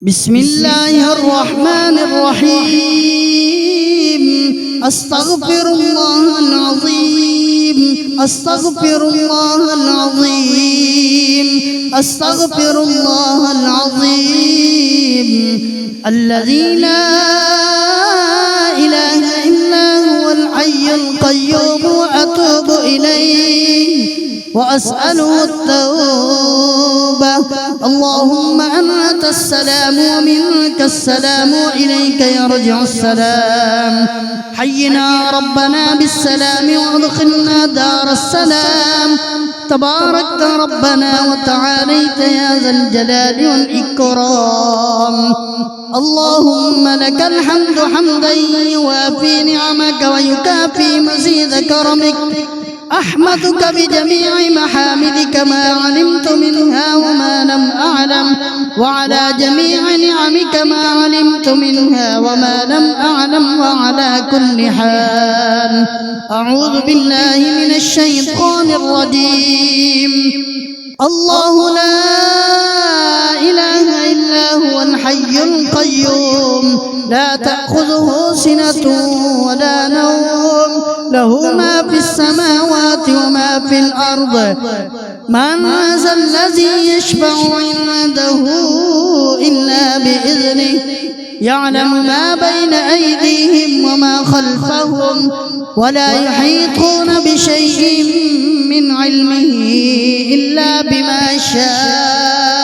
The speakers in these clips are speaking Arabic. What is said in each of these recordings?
بسم الله الرحمن الرحيم. أستغفر الله العظيم، أستغفر الله العظيم، أستغفر الله العظيم الذي لا إله إلا هو الحي القيوم، وأتوب إليه وأسأله التوبة. اللهم أنت السلام ومنك السلام، وإليك يرجع السلام. حينا ربنا بالسلام وادخلنا دار السلام. تباركت ربنا وتعاليت يا ذا الجلال والإكرام. اللهم لك الحمد حمدا يوافي نعمك ويكافي مزيد كرمك. أحمدك بجميع محامدك ما علمت منها وما لم أعلم، وعلى جميع نعمك ما علمت منها وما لم أعلم، وعلى كل حال. أعوذ بالله من الشيطان الرجيم. الله لا إله إلا هو الحي القيوم، لا تأخذه سنة ولا نوم، له ما في السماوات وما في الأرض. من ذا الذي يشفع عنده إلا بإذنه، يعلم ما بين أيديهم وما خلفهم، ولا يحيطون بشيء من علمه إلا بما شاء.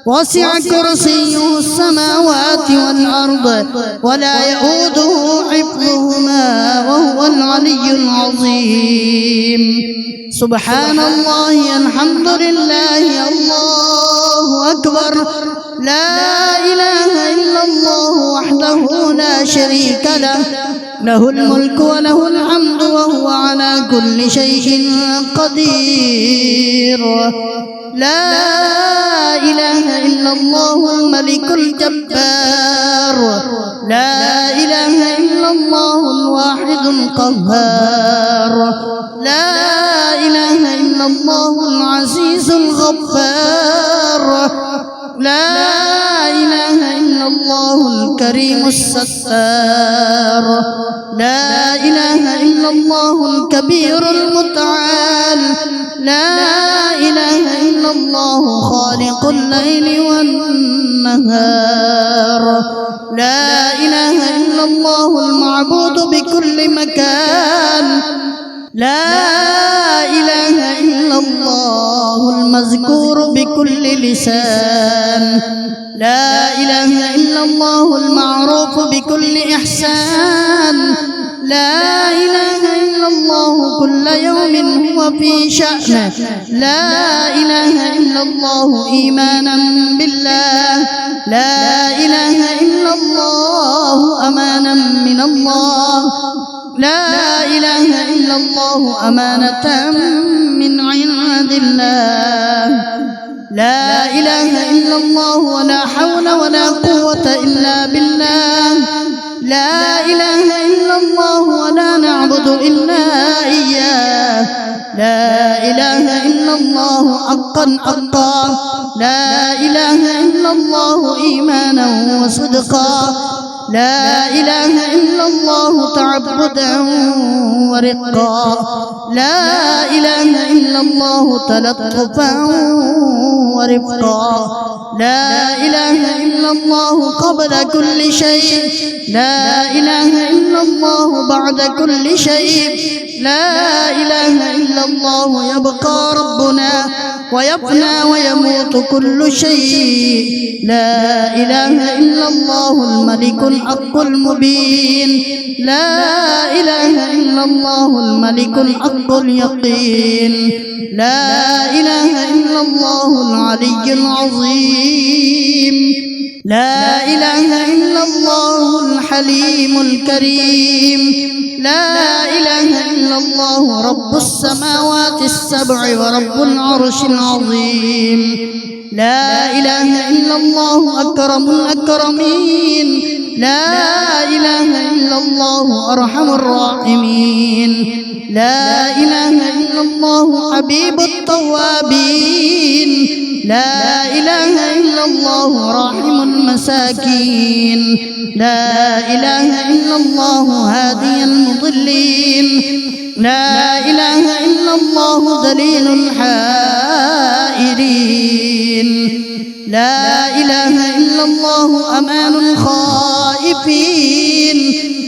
وسع كرسيه السماوات والأرض، ولا يؤوده حفظهما، وهو العلي العظيم. سبحان الله، الحمد لله، الله أكبر. لا إله إلا الله وحده لا شريك له، له الملك وله الحمد وهو على كل شيء قدير. لا إله إلا الله الملك الجبار، لا إله إلا الله الواحد القهار، لا إله إلا الله العزيز الغفار، لا إله إلا الله الكريم الستار، لا إله إلا الله الكبير المتعال، لا إله إلا الله خالق الليل والنهار، لا إله إلا الله المعبود بكل مكان، لا إله إلا الله المذكور بكل لسان، لا إله إلا الله المعروف بكل إحسان، لا إله إلا الله كل يوم هو في شأن، لا إله إلا الله إيمانا بالله، لا إله إلا الله أمانا من الله، لا إله إلا الله أمانة من عند الله، لا إله إلا الله ولا حول ولا قوة إلا بالله، لا إله إلا الله ولا نعبد إلا إياه، لا إله إلا الله حقا حقا، لا إله إلا الله إيمانا وصدقا، لا إله إلا الله تعبدا ورقا، لا إله إلا الله تلطفا ورفقا، لا إله إلا الله قبل كل شيء، لا إله إلا الله بعد كل شيء، لا إله إلا الله يبقى ربنا ويفنى ويموت كل شيء، لا إله إلا الله الملك الحق المبين، لا إله إلا الله الملك الحق اليقين، لا إله إلا الله العلي العظيم، لا إله إلا الله الحليم الكريم، لا إله إلا الله رب السماوات السبع ورب العرش العظيم، لا إله إلا الله أكرم الأكرمين، لا إله إلا الله أرحم الراحمين، لا إله إلا الله حبيب التوابين، لا إله إلا الله راحم المساكين لا إله إلا الله هادي المضلين لا إله إلا الله دليل الحائرين لا إله إلا الله أمان الخائفين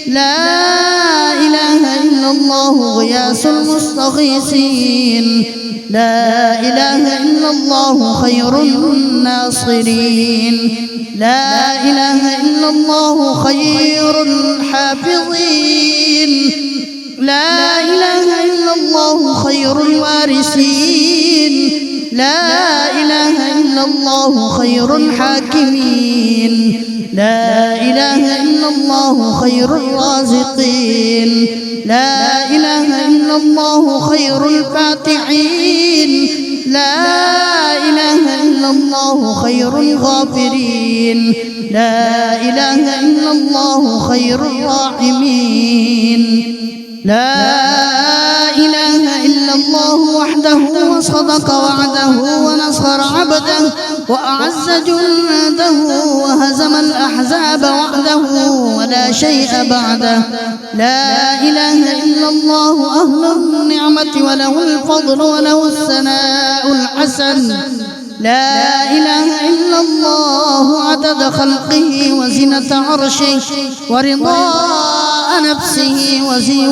لا إله إلا الله غياث المستغيثين لا إله إلا الله خير الناصرين لا إله إلا الله خير الحافظين لا إله إلا الله خير الوارثين لا إله إلا الله خير الحاكمين لا إله إلا الله خير الرازقين لا إله إلا الله خير الفاتحين لا إله إلا الله خير الغافرين لا إله إلا الله خير الراحمين لا إله إلا الله وحده وصدق وعده ونصر عبده وأعز جنده وهزم الأحزاب وحده ولا شيء بعده لا إله إلا الله أهل النعمة وله الفضل وله الثناء الحسن لا إله إلا الله عدد خلقه وزنة عرشه ورضاء نفسه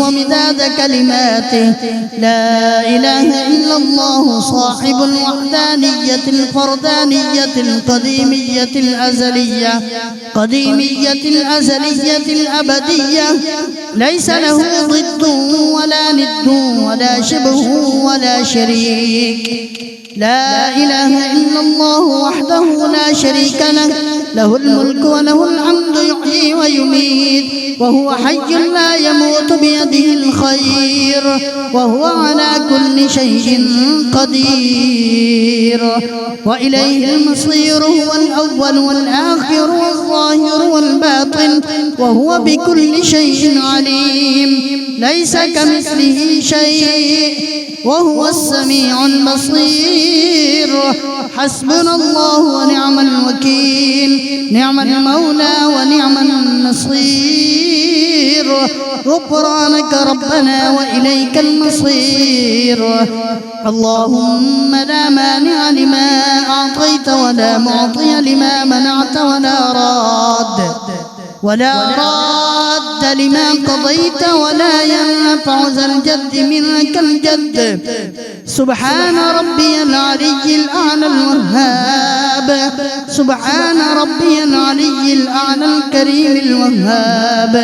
ومداد كلماته لا إله إلا الله صاحب الوحدانية الفردانية القديمية الأزلية الأبدية ليس له ضد ولا ند ولا شبه ولا شريك لا إله إلا الله وحده لا شريك له له الملك وله الحمد يحيي ويميت وهو حي لا يموت بيده الخير وهو على كل شيء قدير وإليه المصير هو الأول والآخر والظاهر والباطن وهو بكل شيء عليم ليس كمثله شيء وهو السميع البصير حسبنا الله ونعم الوكيل نعم المولى ونعم النصير غفرانك ربنا وإليك المصير اللهم لا مانع لما أعطيت ولا معطي لما منعت ولا راد لما قضيت ولا ينفع ذا الجد منك الجد سبحان ربي العلي الأعلى الوهاب سبحان ربي العلي الأعلى الكريم الوهاب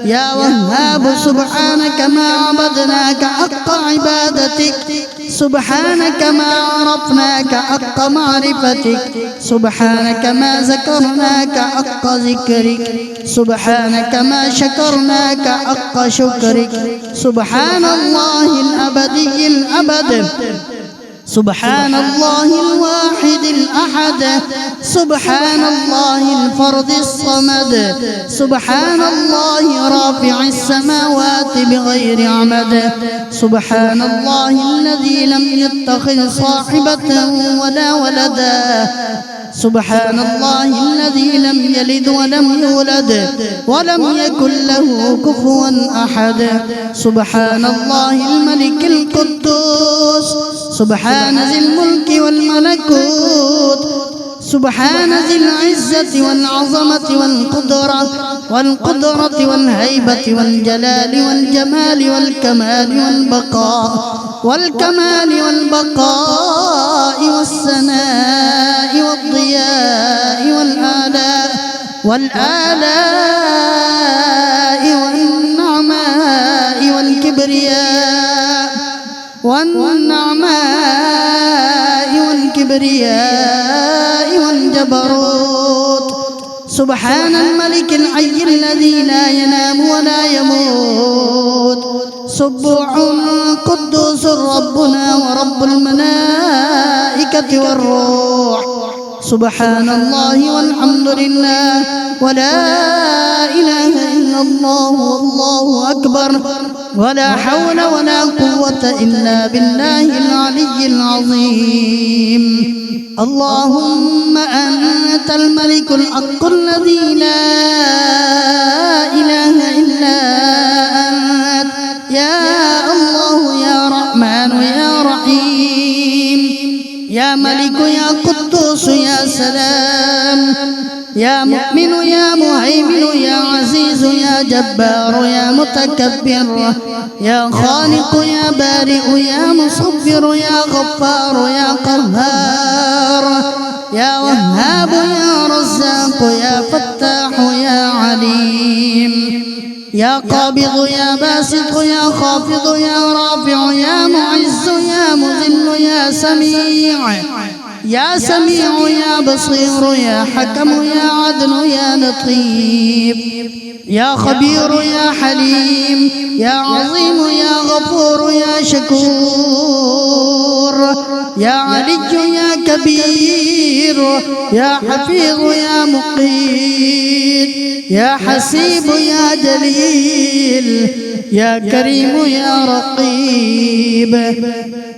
يا وهاب سبحانك ما عبدناك حق عبادتك سبحانك ما عرفناك حق معرفتك سبحانك ما ذكرناك حق ذكرك سبحانك ما شكرناك حق شكرك سبحان الله الأبدي الأبد سبحان الله الواحد الأحد سبحان الله الفرد الصمد سبحان الله رافع السماوات بغير عمد سبحان الله الذي لم يتخذ صاحبة ولا ولدا سبحان الله الذي لم يلد ولم يولد ولم يكن له كفوا أحد سبحان الله الملك القدوس سبحان ذي الملك والملكوت سبحان ذي العزة والعظمة والقدرة والهيبة والجلال والجمال والكمال والبقاء والسناء والضياء والآلاء والنعماء والكبرياء والجبروت سبحان الملك الحي الذي لا ينام ولا يموت سبح قدوس ربنا ورب الملائكة والروح سبحان الله والحمد لله ولا إله إلا الله والله أكبر ولا حول ولا قوة إلا بالله العلي العظيم. اللهم أنت الملك الحق الذي لا إله إلا أنت، يا الله يا رحمن يا رحيم، يا ملك يا قدوس يا سلام، يا مؤمن يا مهيمن يا عزيز يا جبار يا متكبر، يا خالق يا بارئ يا مصبر يا غفار يا قهار، يا وهاب يا رزاق يا فتاح يا عليم، يا قابض يا باسط يا خافض يا رافع يا معز يا مذل يا سميع، يا سميع يا بصير يا حكم يا عدل يا لطيف، يا خبير يا حليم، يا عظيم يا غفور يا شكور، يا علي يا كبير، يا حفيظ يا مقيت، يا حسيب يا جليل، يا كريم يا رقيب،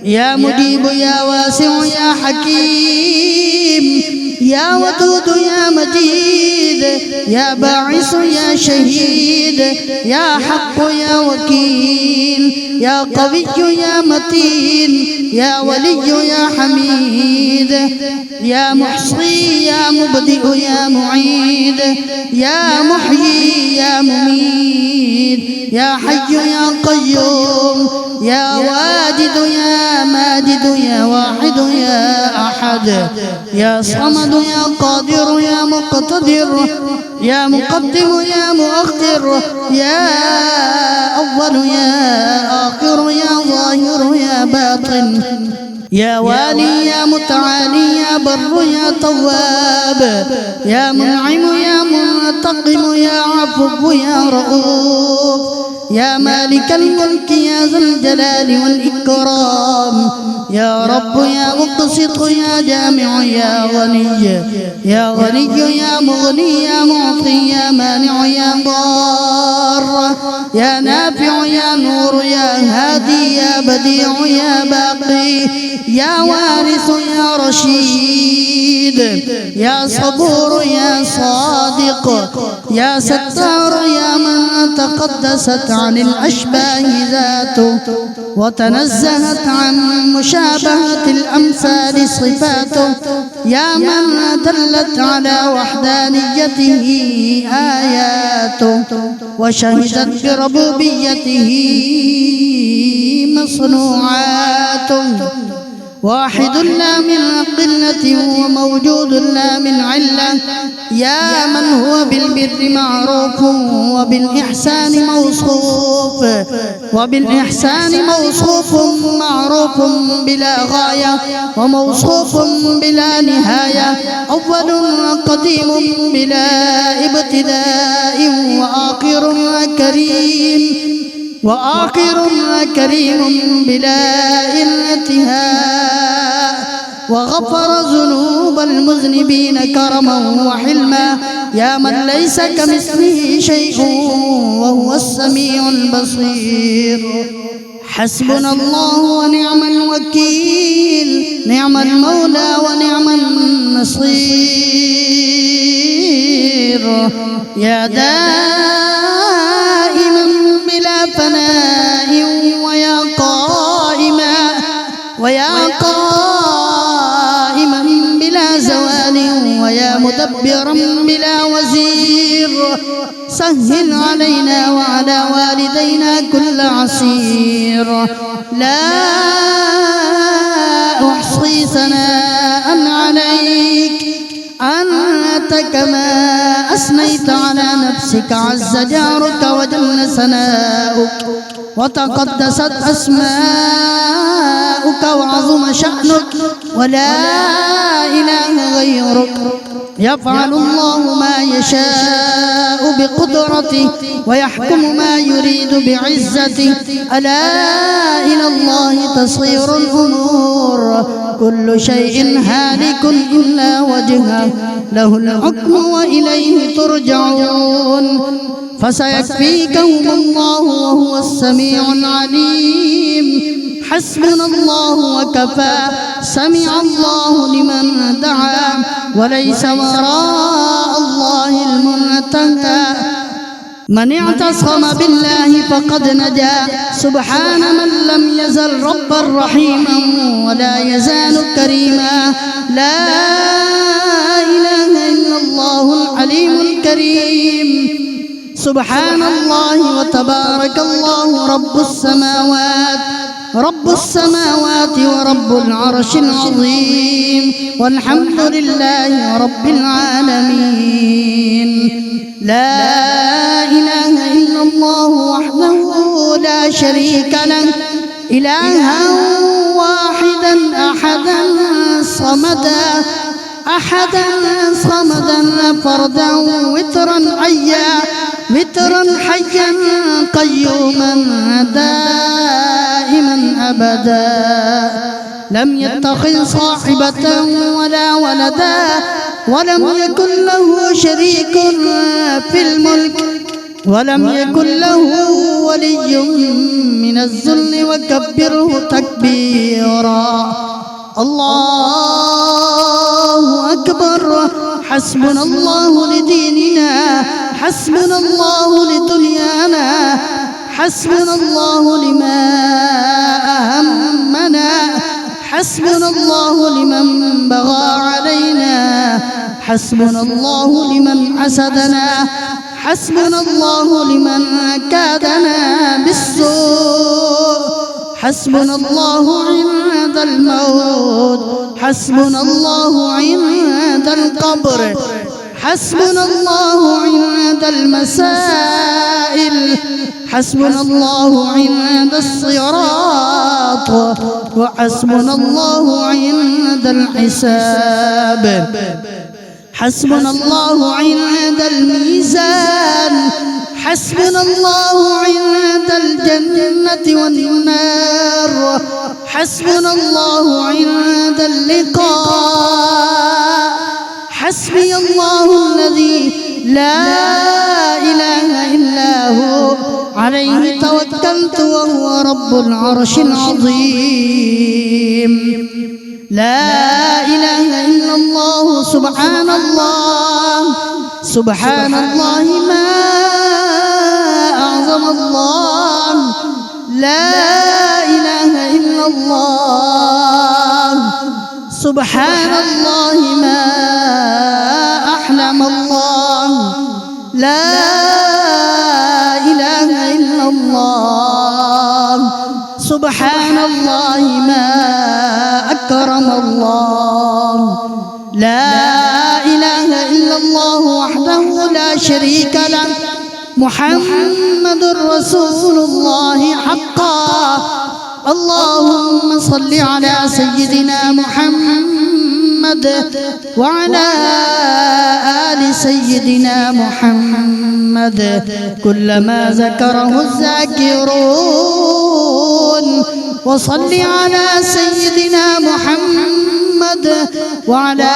يا مجيب يا واسع يا حكيم، يا ودود يا مجيد، يا باعث يا شهيد، يا حق يا وكيل، يا قوي يا متين، يا ولي يا حميد، يا محصي يا مبدئ يا معيد، يا محيي يا مميت، يا حي يا قيوم، يا واجد يا ماجد يا واحد يا أحد، يا صمد يا قادر يا مقتدر، يا مقدم يا مؤخر، يا أول يا آخر يا ظاهر يا باطن، يا والي يا متعالي يا بر يا تواب، يا منعم يا منتقم يا عفو يا رؤوف، يا مالك الملك يا ذا الجلال والإكرام، يا رب يا مقسط يا جامع يا غني، يا غني يا مغني يا معطي يا مانع يا ضار، يا نافع يا نور يا هادي يا بديع يا باقي، يا وارث يا رشيد، يا صبور يا صادق، يا ستار يا من تقدست عن الأشباه ذاته وتنزهت عن مشابهة الأمثال صفاته، يا من دلت على وحدانيته آياته وشهدت بربوبيته مصنوعاته، واحد لا من قلة وموجود لا من علة، يا من هو بالبر معروف وبالإحسان موصوف معروف بلا غاية وموصوف بلا نهاية، أول قديم بلا ابتداء وآخر كريم بلا انتهاء، وغفر ذنوب المذنبين كرما وحلما، يا من ليس كمثله شيء وهو السميع البصير. حسبنا الله ونعم الوكيل، نعم المولى ونعم النصير، يا دائما بلا فناء ويا قائما بلا زوال، ويا مدبرا بلا وزير، سهل علينا وعلى والدينا كل عسير، لا أحصي ثناء عليك أنت كما أثنيت على نفسك، عز جارك وجل ثناؤك وتقدست أسماؤك وعظم شأنك، ولا إله غيرك، يفعل الله ما يشاء بقدرته ويحكم ما يريد بعزته، ألا إلى الله تصير الأمور، كل شيء هالك إلا وجهه، له الحكم وإليه ترجعون. فسيكفيكهم الله وهو السميع العليم حسبنا الله وكفى سمع الله لمن دعا وليس وراء الله المنتهى من اعتصم بالله فقد نجا سبحان من لم يزل ربا رحيما ولا يزال كريما لا إله إلا الله العليم الكريم سبحان الله وتبارك الله رب السماوات ورب العرش العظيم والحمد لله رب العالمين لا إله إلا الله وحده لا شريك له إلها واحدا أحدا صمدا فردا وترا حيا قيوما دائما أبدا لم يتخذ صاحبة ولا ولدا ولم يكن له شريك في الملك ولم يكن له ولي من الذل وكبره تكبيرا الله أكبر حسبنا الله لديننا حسبنا الله لدنيانا حسبنا الله لما أهمنا حسبنا الله لمن بغى علينا حسبنا الله لمن حسدنا حسبنا الله لمن كادنا بالسوء حسبنا الله عند الموت حسبنا الله عند القبر حسبنا الله عند المسائل حسبنا الله عند الصراط وحسبنا الله عند الحساب حسبنا الله عند الميزان حسبنا الله عند الجنة والنار حسبنا الله عند اللقاء حسبي الله الذي لا إله إلا هو عليه توكلت وهو رب العرش العظيم لا إله إلا الله سبحان الله ما أعظم الله لا إله إلا الله سبحان الله ما أحلم الله لا إله إلا الله سبحان الله ما أكرم الله لا إله إلا الله وحده لا شريك له محمد رسول الله حقا اللهم صل على سيدنا محمد وعلى آل سيدنا محمد كلما ذكره الذاكرون وصل على سيدنا محمد وعلى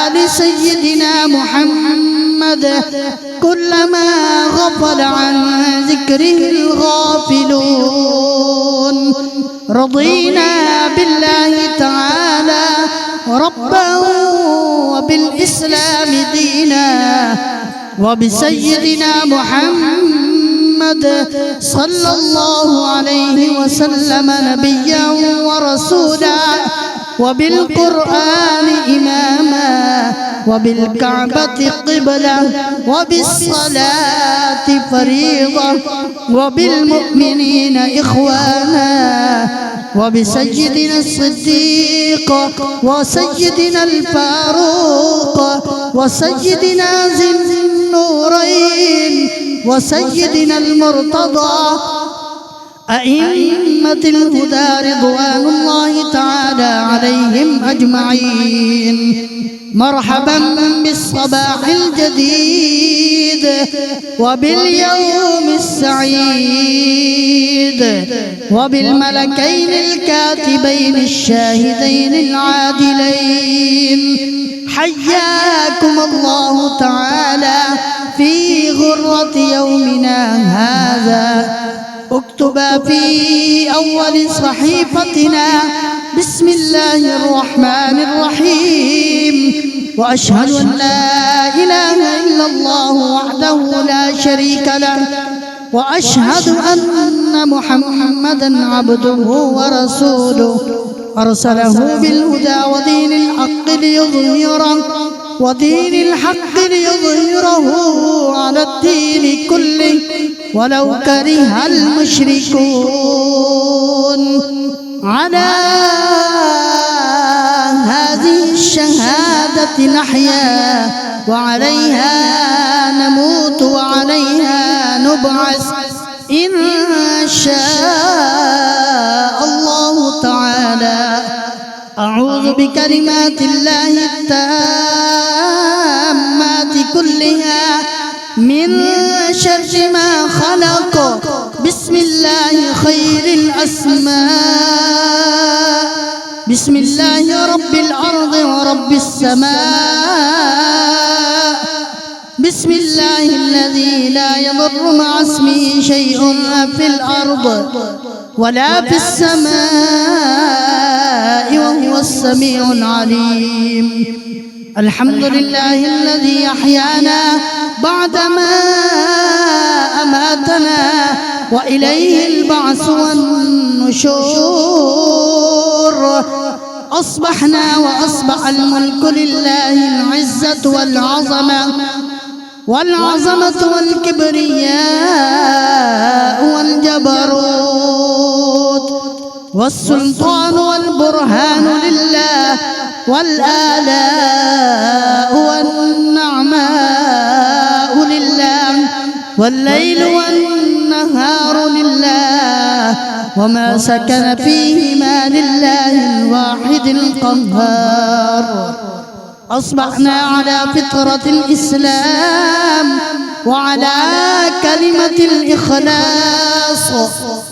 آل سيدنا محمد كلما غفل عن ذكره الغافلون رضينا بالله تعالى ربا وبالإسلام دينا وبسيدنا محمد صلى الله عليه وسلم نبيا ورسولا وبالقرآن إماما وبالكعبة قبلة وبالصلاة فريضة وبالمؤمنين إخوانا وبسيدنا الصديق وسيدنا الفاروق وسيدنا ذي النورين وسيدنا المرتضى أئمة الهدى رضوان الله تعالى عليهم أجمعين مرحبا بالصباح الجديد وباليوم السعيد وبالملكين الكاتبين الشاهدين العادلين حياكم الله تعالى في غرة يومنا هذا اكتبا في أول صحيفتنا بسم الله الرحمن الرحيم وأشهد أن لا إله إلا الله وحده لا شريك له وأشهد أن محمدا عبده ورسوله أرسله بالهدى ودين الحق ليظهره على الدين كله ولو كره المشركون. على هذه الشهادة نحيا وعليها نموت وعليها نبعث إن شاء الله تعالى. أعوذ بكلمات الله التامات كلها من شر ما خلق. بسم الله خير الأسماء. بسم الله رب الأرض ورب السماء. بسم الله الذي لا يضر مع اسمه شيء في الأرض ولا في السماء وهو السميع العليم. الحمد لله الذي أحيانا بعدما أماتنا وإليه البعث والنشور. أصبحنا وأصبح الملك لله العزة والعظمة والكبرياء والجبروت والسلطان والبرهان لله والآلاء والنعماء لله والليل والنهار لله وما سكن فيهما لله الواحد القهار. أصبحنا على فطرة الإسلام وعلى كلمة الإخلاص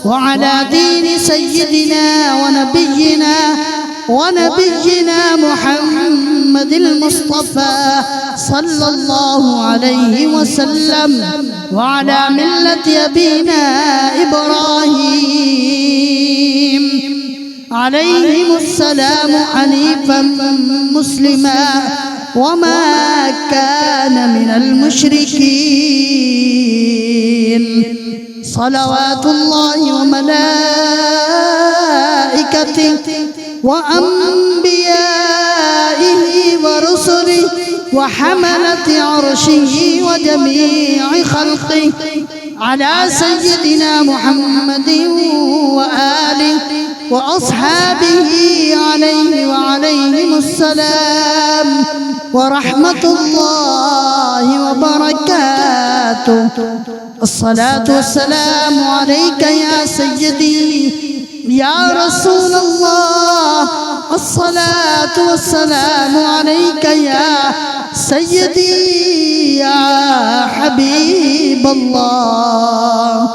وعلى دين سيدنا ونبينا محمد المصطفى صلى الله عليه وسلم وعلى ملة أبينا إبراهيم عليهم السلام حنيفا مسلما وما كان من المشركين. صلوات الله وملائكته وأنبيائه ورسله وحملة عرشه وجميع خلقه على سيدنا محمد وآله وأصحابه عليه وعليهم السلام ورحمة الله وبركاته. الصلاة والسلام عليك يا سيدي يا رسول الله. الصلاة والسلام عليك يا سيدي يا حبيب الله.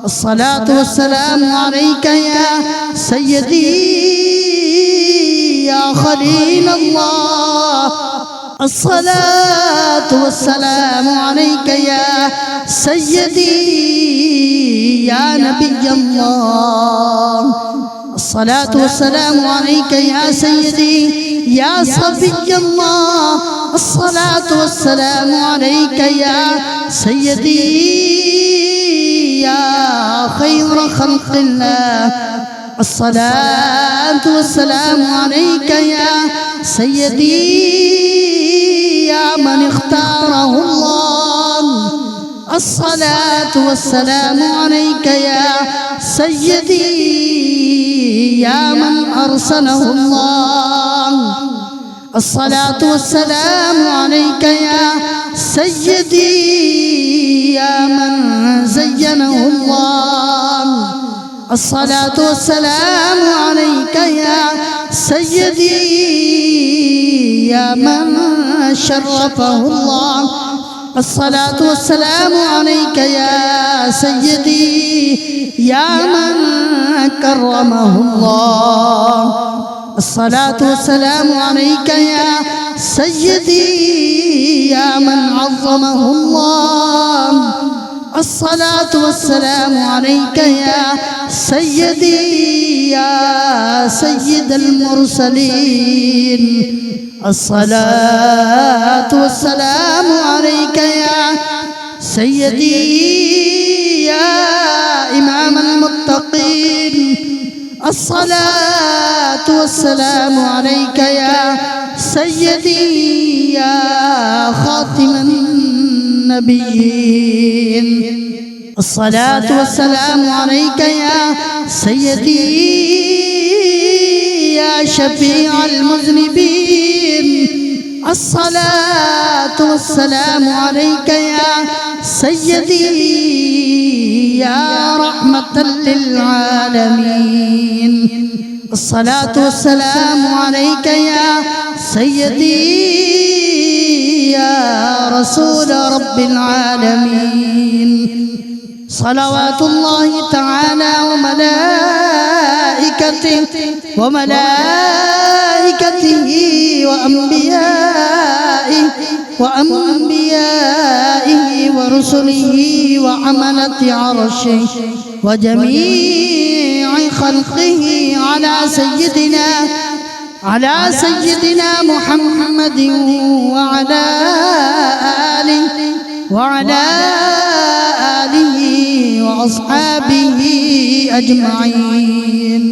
الصلاة والسلام عليك يا سيدي يا خليل الله. الصلاة والسلام عليك يا سيدي يا نبي الله. الصلاة والسلام عليك يا سيدي يا صفي الله. الصلاة والسلام عليك يا سيدي يا خير خلق الله. الصلاة والسلام عليك يا سيدي يا من اختاره الله. الصلاة والسلام عليك يا سيدي يا من أرسله الله. الصلاة والسلام عليك يا سيدي يا من زينه الله. الصلاة والسلام عليك يا سيدي يا من شرفه الله. الصلاة والسلام عليك يا سيدي يا من كرمه الله. الصلاة والسلام عليك يا سيدي يا من عظمه الله. الصلاة والسلام عليك يا سيدي يا سيد المرسلين. الصلاة والسلام عليك يا سيدي يا إمام المتقين. الصلاة والسلام عليك يا سيدي يا خاتم النبيين. الصلاة والسلام عليك يا سيدي يا شفيع المذنبين. الصلاة والسلام عليك يا سيدي يا رحمة للعالمين. الصلاة والسلام عليك يا سيدي يا رسول رب العالمين. صلوات الله تعالى وملائكته وأنبيائه ورسله وحملة عرشه وجميع خلقه على سيدنا محمد وعلى آله وأصحابه أجمعين.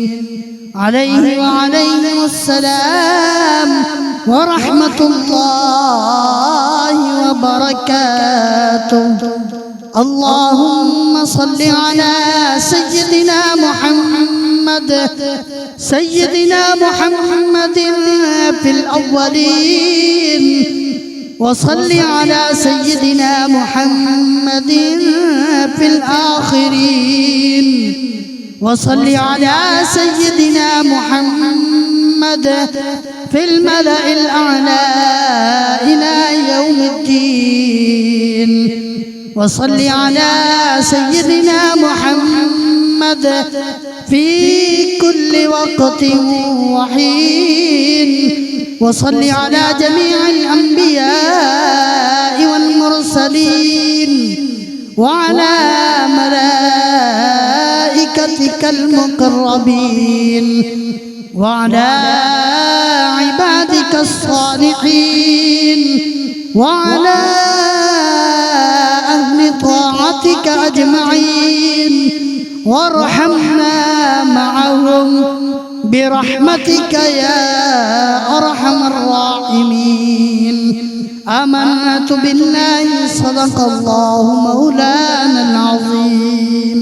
عليه وعليهم السلام ورحمة الله وبركاته. اللهم صل على سيدنا محمد في الأولين، وصل على سيدنا محمد في الآخرين، وصل على سيدنا محمد في الملأ الأعلى إلى يوم الدين. وصل على سيدنا محمد في كل وقت وحين. وصل على جميع الأنبياء والمرسلين وعلى ملائكتك المقربين وعلى عبادك الصالحين وعلى أهل طاعتك أجمعين، وارحمنا معهم برحمتك يا أرحم الراحمين. آمنت بالله، صدق الله مولانا العظيم.